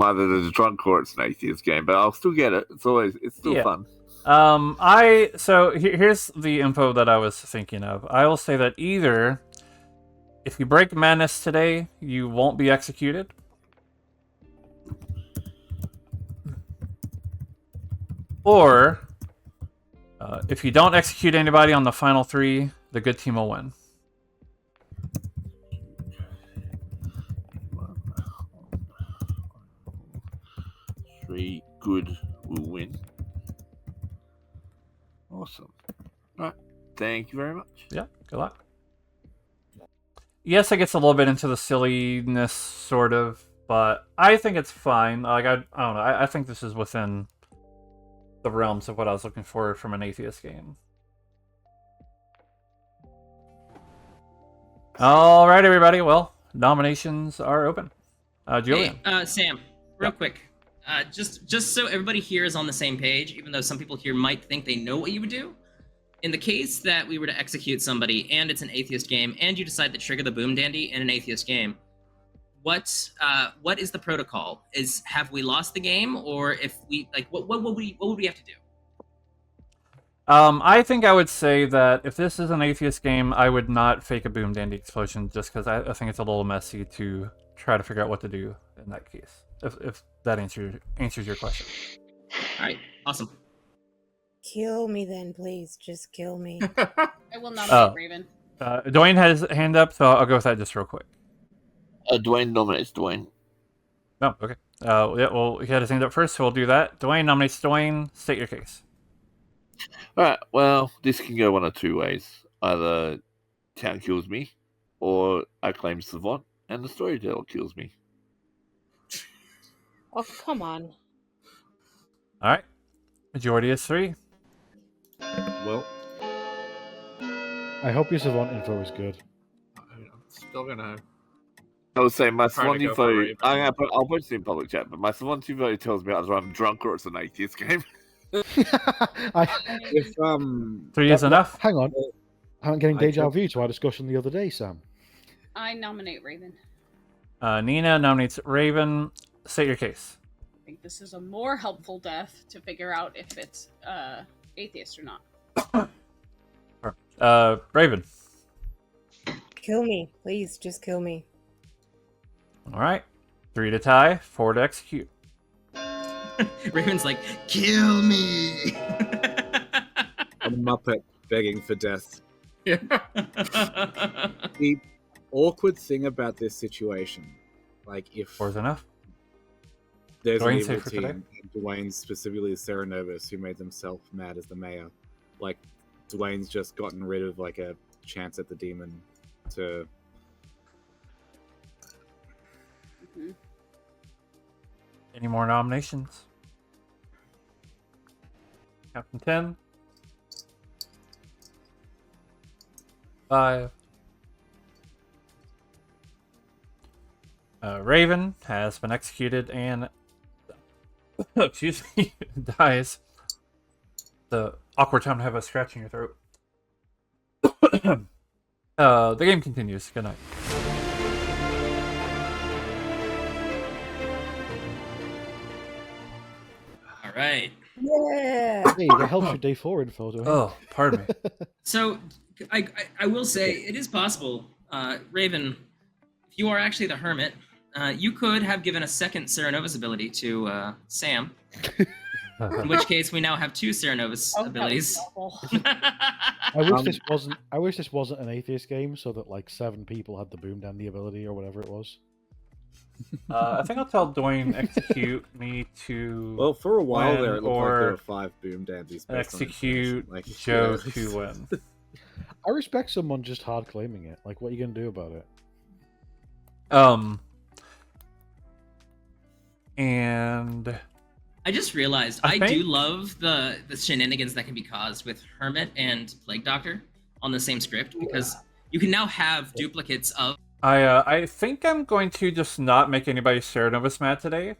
either there's a drunk or it's an atheist game, but I'll still get it. It's still fun. Here's the info that I was thinking of. I will say that either if you break madness today, you won't be executed. Or if you don't execute anybody on the final 3, the good team will win. Three good will win. Awesome. All right. Thank you very much. Yeah, good luck. Yes, it gets a little bit into the silliness, sort of, but I think it's fine. Like I don't know. I think this is within the realms of what I was looking for from an atheist game. All right, everybody. Well, nominations are open. Julian. Hey, Sam, real quick. Just so everybody here is on the same page, even though some people here might think they know what you would do. In the case that we were to execute somebody and it's an atheist game, and you decide to trigger the Boom Dandy in an atheist game, what is the protocol? Have we lost the game, or if we what would we have to do? I think I would say that if this is an atheist game, I would not fake a Boom Dandy explosion, just because I think it's a little messy to try to figure out what to do in that case. If that answers your question. All right, awesome. Kill me then, please. Just kill me. I will nominate Raven. Dwayne has his hand up, so I'll go with that just real quick. Dwayne nominates Dwayne. Oh, okay. Yeah, well, he had his hand up first, so we'll do that. Dwayne nominates Dwayne. State your case. Alright, well, this can go one of two ways. Either town kills me, or I claim Savant, and the storyteller kills me. Oh, come on. All right. Majority is 3. Well, I hope your Savant info is good. I'm still gonna. I would say my Trying to Savant go for info. I'll put it in public chat, but my Savant info tells me either I'm drunk or it's an atheist game. if 3 is enough. Hang on. I'm getting I deja took- vu to our discussion the other day, Sam. I nominate Raven. Nina nominates Raven. State your case. I think this is a more helpful death to figure out if it's atheist or not. Raven. Kill me, please. Just kill me. All right. 3 to tie, 4 to execute. Raven's like, kill me. a Muppet begging for death. Yeah. The awkward thing about this situation, like if 4's enough. there's an Dwayne evil safe for team, today? and Dwayne specifically Serenovus, who made themselves mad as the mayor, like Dwayne's just gotten rid of like a chance at the demon to. Any more nominations? Captain 10. 5. Raven has been executed and excuse me, dies. The awkward time to have a scratch in your throat. The game continues. Good night. All right. Yeah. Hey, that helps your day 4 info, Dwayne. Oh, pardon me. So, I will say it is possible, Raven. If you are actually the hermit, you could have given a second Serenovus ability to Sam. In which case, we now have 2 Serenovus abilities. I wish this wasn't an atheist game, so that like 7 people had the Boom Dandy ability or whatever it was. I think I'll tell Dwayne execute me to. Well, for a while win, there, it looked like there or were 5 Boom Dandies. based on execute information. Like, Joe yeah. to win. I respect someone just hard claiming it. Like, what are you gonna do about it? And I just realized I I think- do love the shenanigans that can be caused with Hermit and Plague Doctor on the same script, because you can now have duplicates of. I think I'm going to just not make anybody Serenovus mad today.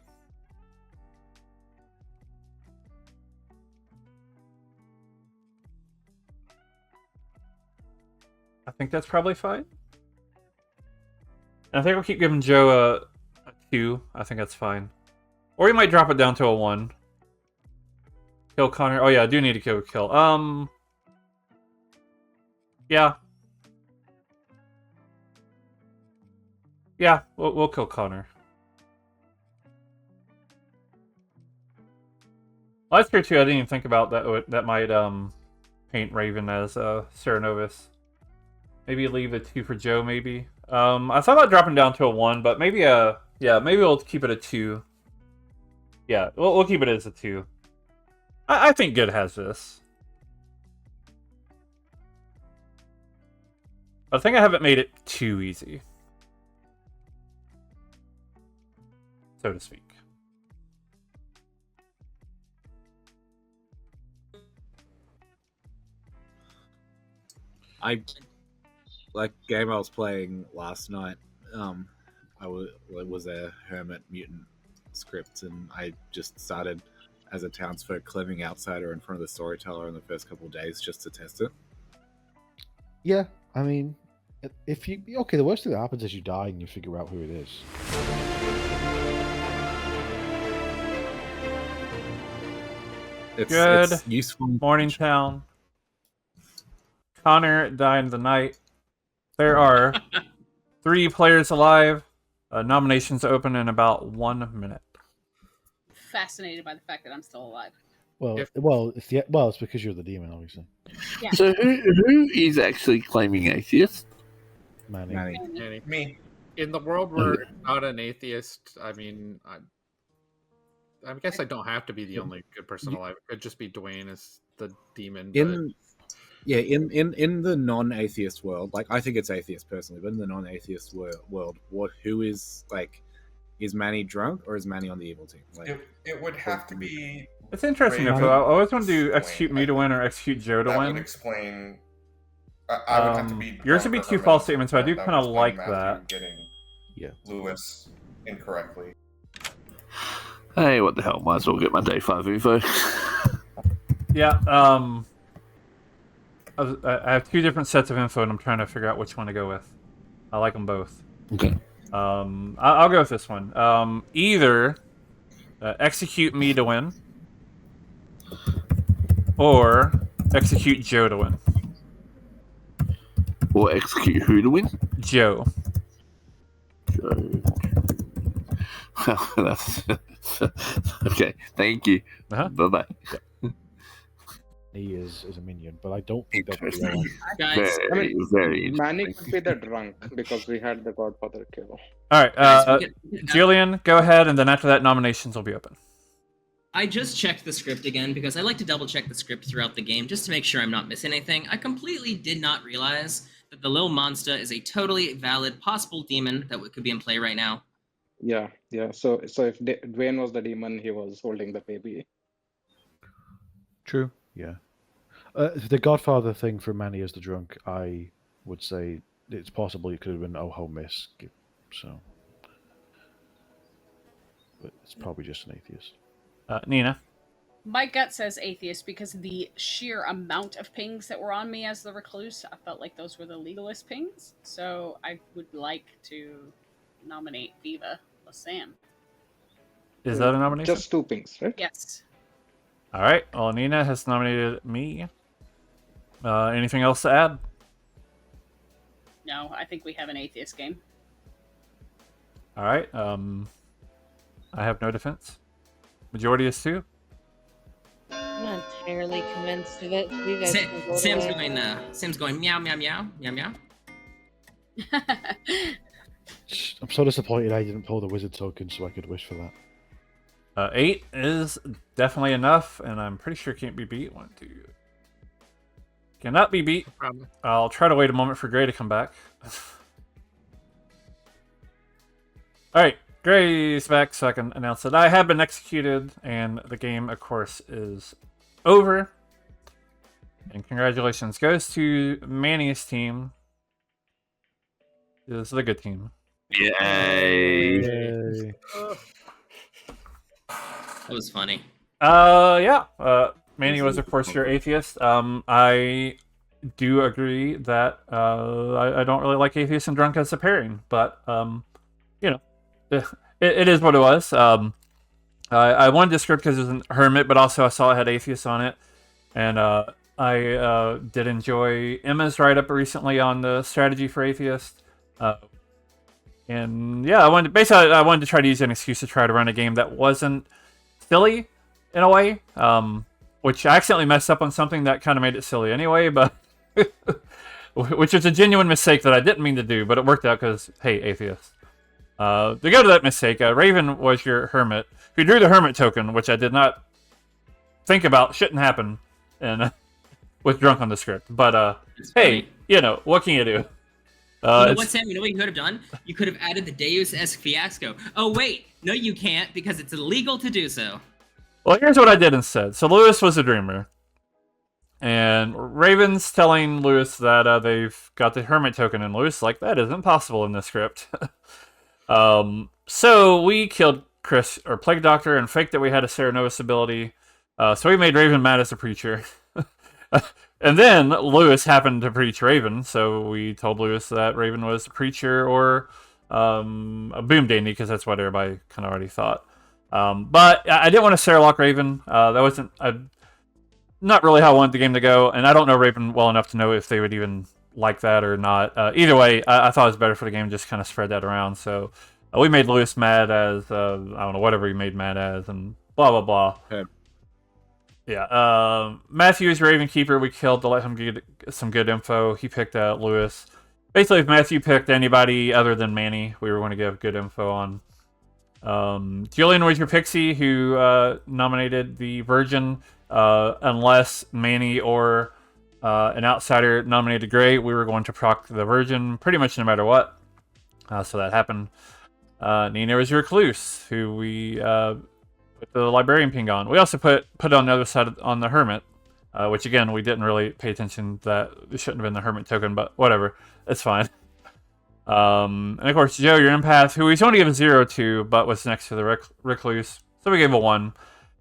I think that's probably fine. And I think I'll keep giving Joe a 2. I think that's fine. Or you might drop it down to a 1. Kill Connor. Oh yeah, I do need to kill. Yeah. Yeah, we'll kill Connor. Well, that's true too. I didn't even think about that. That might paint Raven as Serenovus. Maybe leave a 2 for Joe. Maybe. I thought about dropping down to a 1, but maybe maybe we'll keep it a 2. Yeah, we'll keep it as a 2. I think Good has this. I think I haven't made it too easy, so to speak. I like game I was playing last night. was a hermit mutant script, and I just started as a townsfolk cleving outsider in front of the storyteller in the first couple of days just to test it. Yeah, I mean, if you the worst thing that happens is you die and you figure out who it is. Good It's useful. Morningtown. Connor died in the night. There are 3 players alive. Nominations open in about 1 minute. Fascinated by the fact that I'm still alive. Well, it's because you're the demon, obviously. Yeah. So who is actually claiming atheist? Manny. Me. In the world where not an atheist, I mean, I guess I don't have to be the only good person alive. It could just be Dwayne as the demon. In the non-atheist world, like I think it's atheist personally, but in the non-atheist world, who is like, is Manny drunk or is Manny on the evil team? Like, it would have to be. It's interesting. If I always want to do execute me to win or execute Joe to That win. would explain. I would have to be. Yours would be 2 false statements, but I do kind of like that. Getting Lewis incorrectly. Hey, what the hell? Might as well get my day 5 info. Yeah. I have 2 different sets of info, and I'm trying to figure out which one to go with. I like them both. Okay. I'll go with this one. Either execute me to win, or execute Joe to win. Or execute who to win? Joe. Well, that's okay. Thank you. Bye bye. He is a minion, but I don't think that would be all. Guys, Very Manny could be the drunk because we had the Godfather kill. All right, Guys, Julian, go ahead, and then after that, nominations will be open. I just checked the script again because I like to double check the script throughout the game just to make sure I'm not missing anything. I completely did not realize that the little monster is a totally valid possible demon that could be in play right now. Yeah. So if Dwayne was the demon, he was holding the baby. True. Yeah. The Godfather thing for Manny as the drunk, I would say it's possible it could have been Oh Miss. So, but it's probably just an atheist. Nina. My gut says atheist because the sheer amount of pings that were on me as the recluse, I felt like those were the legalist pings. So I would like to nominate Viva Sam. Is that a nomination? Just 2 pings, right? Yes. All right. Well, Nina has nominated me. Anything else to add? No, I think we have an atheist game. All right. I have no defense. Majority is 2. I'm not entirely convinced of it. You guys can go Sam's going meow meow meow meow meow. I'm so disappointed I didn't pull the wizard token so I could wish for that. 8 is definitely enough, and I'm pretty sure it can't be beat. 1, 2. Cannot be beat. I'll try to wait a moment for Gray to come back. Alright, Gray's back so I can announce that I have been executed, and the game, of course, is over. And congratulations goes to Manny's team. This is the good team. Yay! That was funny. Manny was, of course, your atheist. I do agree that I don't really like atheist and drunk as a pairing, but it is what it was. I wanted this script because it was a hermit, but also I saw it had atheists on it, and I did enjoy Emma's write-up recently on the strategy for atheist. And yeah, I wanted to try to use an excuse to try to run a game that wasn't silly in a way, which I accidentally messed up on something that kind of made it silly anyway, but which is a genuine mistake that I didn't mean to do, but it worked out because, hey, atheist. To go to that mistake, Raven was your hermit, who drew the hermit token, which I did not think about, shouldn't happen, and was drunk on the script. But hey, what can you do? You know what, Sam? You know what you could have done? You could have added the Deus Ex Fiasco. Oh, wait. No, you can't, because it's illegal to do so. Well, here's what I did instead. So Lewis was a dreamer. And Raven's telling Lewis that they've got the Hermit token, and Lewis is like, that isn't possible in the script. So we killed Chris, or Plague Doctor, and faked that we had a Serenovus ability. So we made Raven mad as a preacher. And then Lewis happened to preach Raven, so we told Lewis that Raven was a preacher or a Boom Dandy, because that's what everybody kind of already thought. But I didn't want to Sarah-lock Raven. That wasn't not really how I wanted the game to go, and I don't know Raven well enough to know if they would even like that or not. Either way, I thought it was better for the game to just kind of spread that around. So we made Lewis mad as, I don't know, whatever he made mad as, and blah, blah, blah. Okay. Yeah, Matthew's Raven Keeper, we killed to let him get some good info. He picked Lewis. Basically, if Matthew picked anybody other than Manny, we were going to give good info on. Julian was your Pixie, who nominated the Virgin, unless Manny or an outsider nominated Gray, we were going to proc the Virgin pretty much no matter what. So that happened. Nina was your Recluse, who we put the Librarian ping on. We also put it on the other side on the Hermit, which again, we didn't really pay attention that it shouldn't have been the Hermit token, but whatever. It's fine. And of course, Joe, your Empath, who we only gave a 0 to, but was next to the Recluse. So we gave a 1.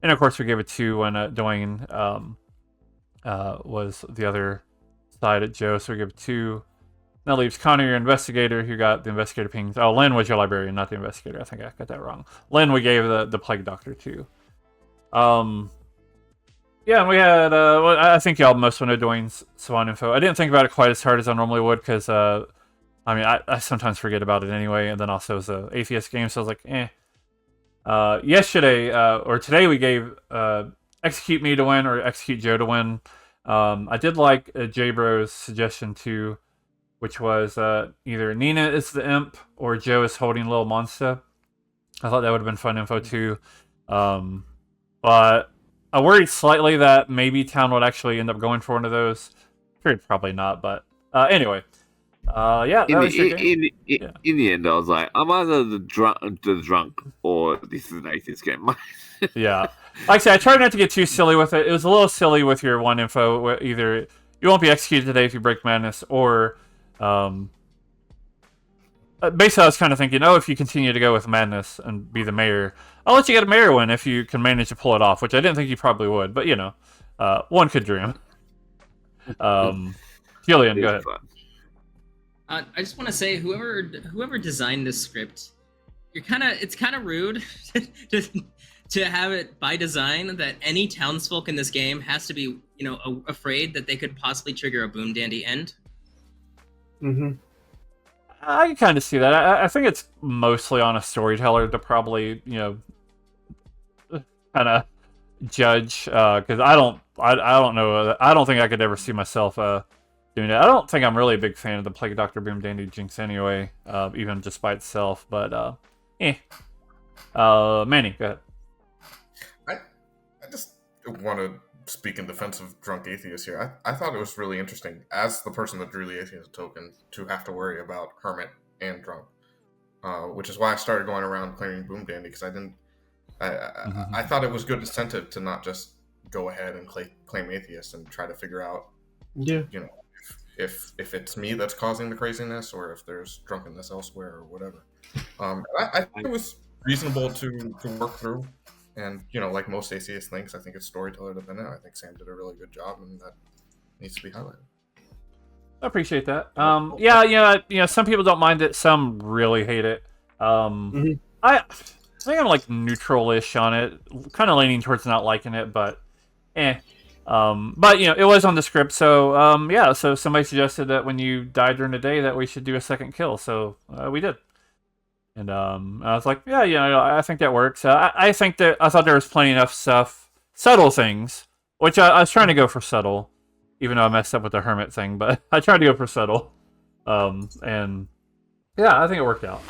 And of course, we gave a 2 when Dwayne was the other side at Joe, so we give a 2. That leaves Connor, your Investigator, who got the Investigator pings. Oh, Lynn was your Librarian, not the Investigator. I think I got that wrong. Lynn, we gave the Plague Doctor to. Yeah, and we had, well, I think y'all most want to know Dwayne's Swan info. I didn't think about it quite as hard as I normally would, because, I mean, I sometimes forget about it anyway, and then also it was an Atheist game, so I was like, eh. Yesterday, or today, we gave Execute Me to win, or Execute Joe to win. I did like J-Bro's suggestion too, which was either Nina is the imp or Joe is holding Little Monster. I thought that would have been fun info too. But I worried slightly that maybe Town would actually end up going for one of those. Figured probably not, but anyway. Yeah, in the end, I was like, I'm either the drunk or this is an atheist game. Yeah. Like I said, I tried not to get too silly with it. It was a little silly with your one info. Where either you won't be executed today if you break madness, or basically I was kind of thinking, oh, if you continue to go with madness and be the mayor, I'll let you get a mayor win if you can manage to pull it off, which I didn't think you probably would, but you know, one could dream. Julian, go ahead. I just want to say, whoever designed this script, it's kind of rude to have it by design that any townsfolk in this game has to be, afraid that they could possibly trigger a Boom Dandy end. Mm-hmm. I can kind of see that. I think it's mostly on a storyteller to probably, kind of judge, because I don't know. I don't think I could ever see myself doing it. I don't think I'm really a big fan of the Plague Doctor Boom Dandy Jinx anyway, even just by itself. But Manny, go ahead. I just want to speak in defense of Drunk Atheist here. I thought it was really interesting, as the person that drew the Atheist token, to have to worry about Hermit and Drunk, which is why I started going around claiming Boom Dandy, because I thought it was good incentive to not just go ahead and claim Atheist and try to figure out, if it's me that's causing the craziness, or if there's drunkenness elsewhere, or whatever. I think it was reasonable to work through. And, like most ACS things, I think it's storyteller dependent. I think Sam did a really good job, and that needs to be highlighted. I appreciate that. Yeah, some people don't mind it. Some really hate it. I think I'm like neutral-ish on it. Kind of leaning towards not liking it, but But, it was on the script, so, so somebody suggested that when you died during the day that we should do a second kill, so we did. And I was like, I think that works. I think that I thought there was plenty enough stuff, subtle things, which I was trying to go for subtle, even though I messed up with the Hermit thing, but I tried to go for subtle. And yeah, I think it worked out.